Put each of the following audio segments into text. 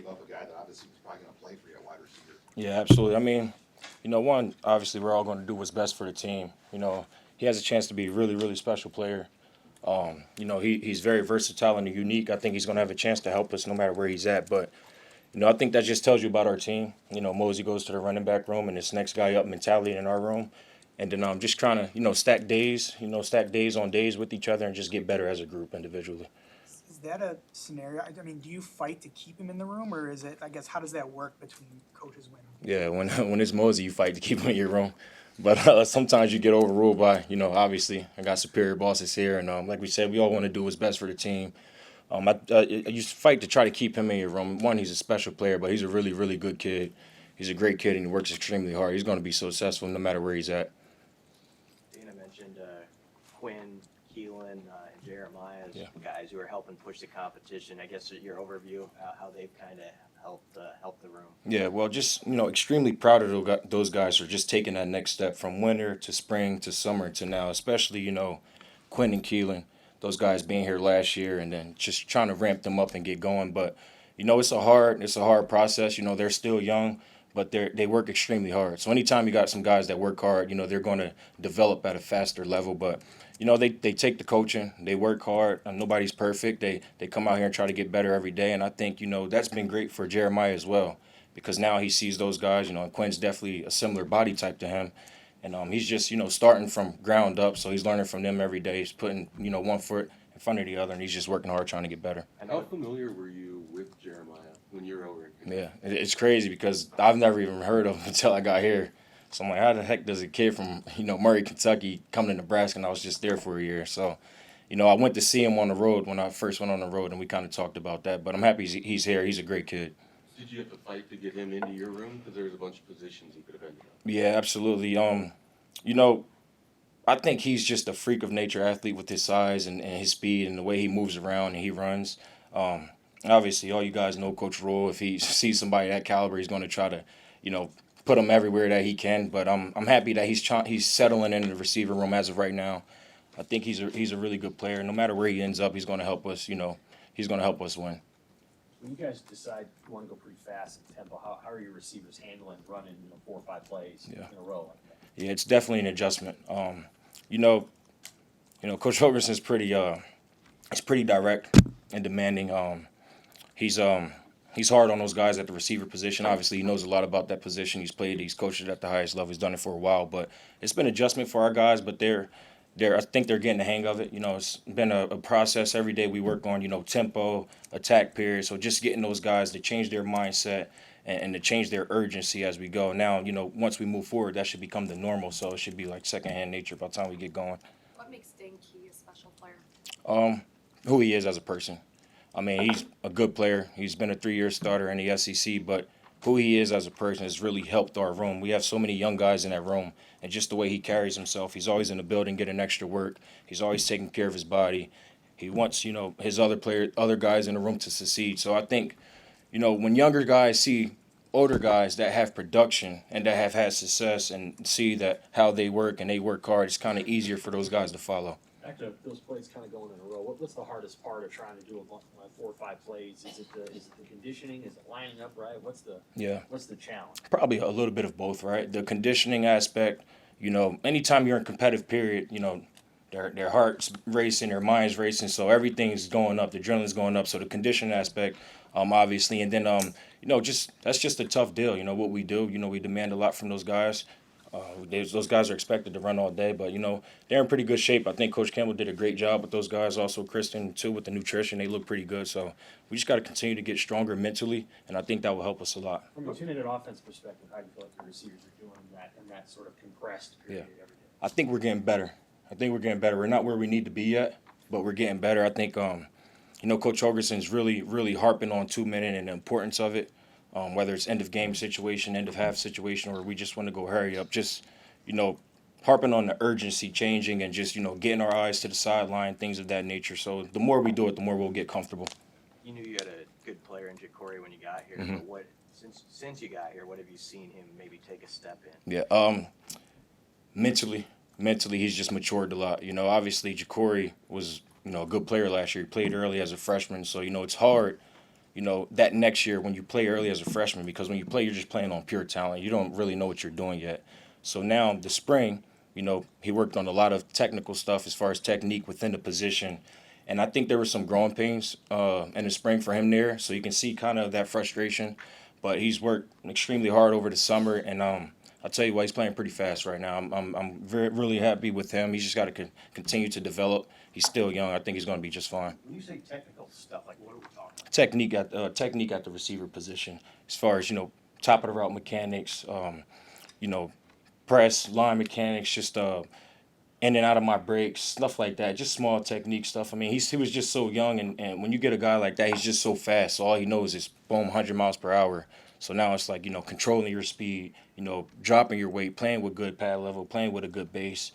give up a guy that obviously was probably going to play for you at wide receiver? Yeah, absolutely. I mean, one, obviously we're all going to do what's best for the team. He has a chance to be a really, really special player. He's very versatile and unique. I think he's going to have a chance to help us no matter where he's at. But, I think that just tells you about our team. Mosey goes to the running back room and this next guy up mentality in our room. And then just trying to, stack days on days with each other and just get better as a group individually. Is that a scenario? I mean, do you fight to keep him in the room, or is it? I guess how does that work between coaches when? Yeah, when it's Mosey, you fight to keep him in your room. But sometimes you get overruled by, obviously, I got superior bosses here. And like we said, we all want to do what's best for the team. I used to fight to try to keep him in your room. One, he's a special player, but he's a really, really good kid. He's a great kid, and he works extremely hard. He's going to be successful no matter where he's at. Dana mentioned Quinn, Keelan, and Jeremiah as Yeah. guys who are helping push the competition. I guess your overview of how they've kind of helped the room. Yeah, well, just, extremely proud of those guys for just taking that next step from winter to spring to summer to now, especially, Quinn and Keelan, those guys being here last year and then just trying to ramp them up and get going. But, it's a hard process. They're still young, but they work extremely hard. So anytime you got some guys that work hard, they're going to develop at a faster level. But, they take the coaching, they work hard. Nobody's perfect. They come out here and try to get better every day. And I think, that's been great for Jeremiah as well, because now he sees those guys, and Quinn's definitely a similar body type to him. And he's just, starting from ground up. So he's learning from them every day. He's putting, one foot in front of the other, and he's just working hard trying to get better. How familiar were you with Jeremiah when you were over here? Yeah, it's crazy because I've never even heard of him until I got here. So I'm like, how the heck does a kid from, Murray, Kentucky come to Nebraska? And I was just there for a year. So, I went to see him on the road when I first went on the road, and we kind of talked about that. But I'm happy he's here. He's a great kid. Did you have to fight to get him into your room? Because there was a bunch of positions he could have ended up. Yeah, absolutely. I think he's just a freak of nature athlete with his size and his speed and the way he moves around and he runs. Obviously, all you guys know Coach Rule. If he sees somebody that caliber, he's going to try to, put him everywhere that he can. But I'm happy that he's settling in the receiver room as of right now. I think he's a really good player. No matter where he ends up, he's going to help us. He's going to help us win. When you guys decide you want to go pretty fast in tempo, how are your receivers handling running 4 or 5 plays in a row like that? Yeah, it's definitely an adjustment. Coach Hogerson's pretty direct and demanding. He's hard on those guys at the receiver position. Obviously, he knows a lot about that position. He's coached it at the highest level. He's done it for a while, but it's been adjustment for our guys. But I think they're getting the hang of it. It's been a process every day. We work on tempo, attack period. So just getting those guys to change their mindset and to change their urgency as we go. Now, once we move forward, that should become the normal. So it should be like secondhand nature by the time we get going. What makes Daikiel a special player? Who he is as a person. I mean, he's a good player. He's been a 3-year starter in the SEC, but who he is as a person has really helped our room. We have so many young guys in that room, and just the way he carries himself, he's always in the building getting extra work. He's always taking care of his body. He wants, his other guys in the room to succeed. So I think, when younger guys see older guys that have production and that have had success and see that how they work and they work hard, it's kind of easier for those guys to follow. Back to those plays kind of going in a row. What's the hardest part of trying to do 4 or 5 plays? Is it the conditioning? Is it lining up right? What's the challenge? Probably a little bit of both, right? The conditioning aspect, anytime you're in competitive period, their heart's racing, their mind's racing, so everything's going up, the adrenaline's going up. So the conditioning aspect, obviously, and then that's just a tough deal. What we do, we demand a lot from those guys. Those guys are expected to run all day, but they're in pretty good shape. I think Coach Campbell did a great job with those guys. Also, Kristen too with the nutrition, they look pretty good. So we just got to continue to get stronger mentally, and I think that will help us a lot. From a 2-minute offense perspective, how do you feel like your receivers are doing in that sort of compressed period every day? I think we're getting better. We're not where we need to be yet, but we're getting better. I think Coach Hogerson's really, really harping on 2-minute and the importance of it. Whether it's end of game situation, end of half situation, or we just want to go hurry up, just, harping on the urgency changing and just, getting our eyes to the sideline, things of that nature. So the more we do it, the more we'll get comfortable. You knew you had a good player in Ja'Cory when you got here, but what since you got here, what have you seen him maybe take a step in? Yeah, mentally, he's just matured a lot. Obviously Ja'Cory was, a good player last year. He played early as a freshman, so, it's hard, that next year when you play early as a freshman, because when you play, you're just playing on pure talent. You don't really know what you're doing yet. So now the spring, he worked on a lot of technical stuff as far as technique within the position. And I think there were some growing pains in the spring for him there. So you can see kind of that frustration. But he's worked extremely hard over the summer. And I'll tell you what, he's playing pretty fast right now. I'm really happy with him. He's just got to continue to develop. He's still young. I think he's going to be just fine. When you say technical stuff, like what are we talking about? Technique at the receiver position, as far as top of the route mechanics, press, line mechanics, just in and out of my breaks, stuff like that. Just small technique stuff. I mean, he was just so young, and when you get a guy like that, he's just so fast. So all he knows is boom, 100 miles per hour. So now it's like controlling your speed, dropping your weight, playing with good pad level, playing with a good base,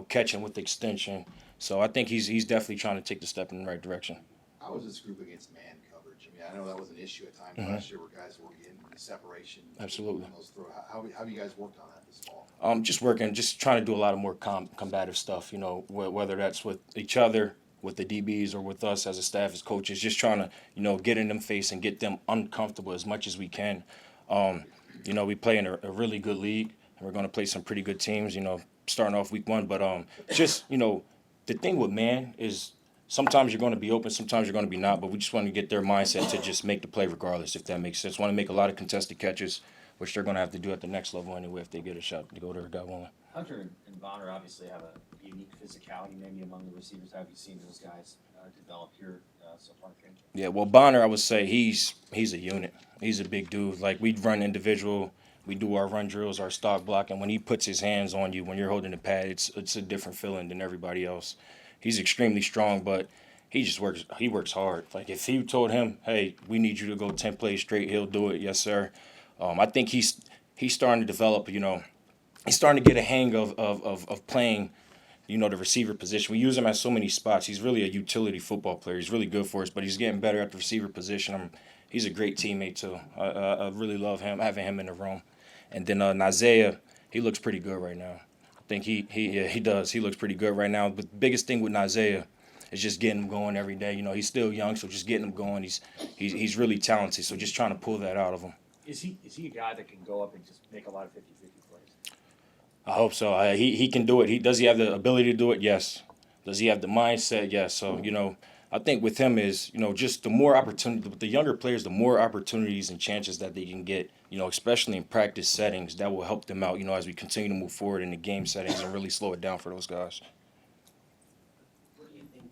catching with extension. So I think he's definitely trying to take the step in the right direction. How was this group against man coverage? I mean, I know that was an issue at times last year where guys were getting the separation. Absolutely. Those how have you guys worked on that this fall? Just trying to do a lot of more combative stuff, whether that's with each other, with the DBs, or with us as a staff, as coaches, just trying to, get in them face and get them uncomfortable as much as we can. We play in a really good league, and we're going to play some pretty good teams, starting off week 1. But the thing with man is sometimes you're going to be open, sometimes you're going to be not, but we just want to get their mindset to just make the play regardless, if that makes sense. Want to make a lot of contested catches, which they're going to have to do at the next level anyway if they get a shot to go to guy one. Hunter and Bonner obviously have a unique physicality maybe among the receivers. How have you seen those guys develop here so far in training? Yeah, well, Bonner, I would say he's a unit. He's a big dude. Like, we run individual. We do our run drills, our stock block, and when he puts his hands on you, when you're holding the pad, it's a different feeling than everybody else. He's extremely strong, but he works hard. Like, if you told him, hey, we need you to go 10 plays straight, he'll do it. Yes, sir. I think he's starting to develop, he's starting to get a hang of playing, the receiver position. We use him at so many spots. He's really a utility football player. He's really good for us, but he's getting better at the receiver position. He's a great teammate, too. I really love having him in the room. And then Isaiah, he looks pretty good right now. I think he does. He looks pretty good right now. But the biggest thing with Isaiah is just getting him going every day. He's still young, so just getting him going. He's really talented, so just trying to pull that out of him. Is he a guy that can go up and just make a lot of 50-50 plays? I hope so. He can do it. Does he have the ability to do it? Yes. Does he have the mindset? Yes. So, I think with him is, just the more opportunity, with the younger players, the more opportunities and chances that they can get, especially in practice settings, that will help them out, as we continue to move forward in the game settings and really slow it down for those guys. What do you think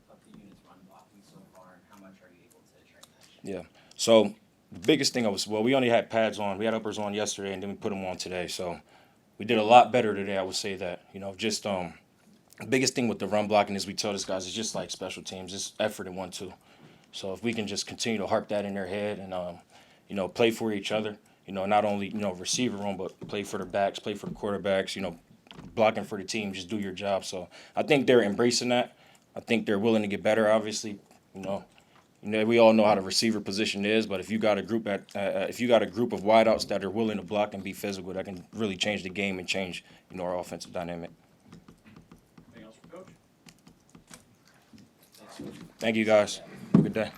of the unit's run blocking so far, and how much are you able to train that? Yeah. So the biggest thing we only had pads on. We had uppers on yesterday, and then we put them on today. So we did a lot better today, I would say that. The biggest thing with the run blocking is we tell these guys it's just like special teams, it's effort in 1-2. So if we can just continue to harp that in their head and, play for each other, not only, receiver room, but play for the backs, play for the quarterbacks, blocking for the team, just do your job. So I think they're embracing that. I think they're willing to get better, obviously. We all know how the receiver position is, but if you got a group of wideouts that are willing to block and be physical, that can really change the game and change, our offensive dynamic. Anything else from Coach? Thanks, Coach. Thank you, guys. Have a good day.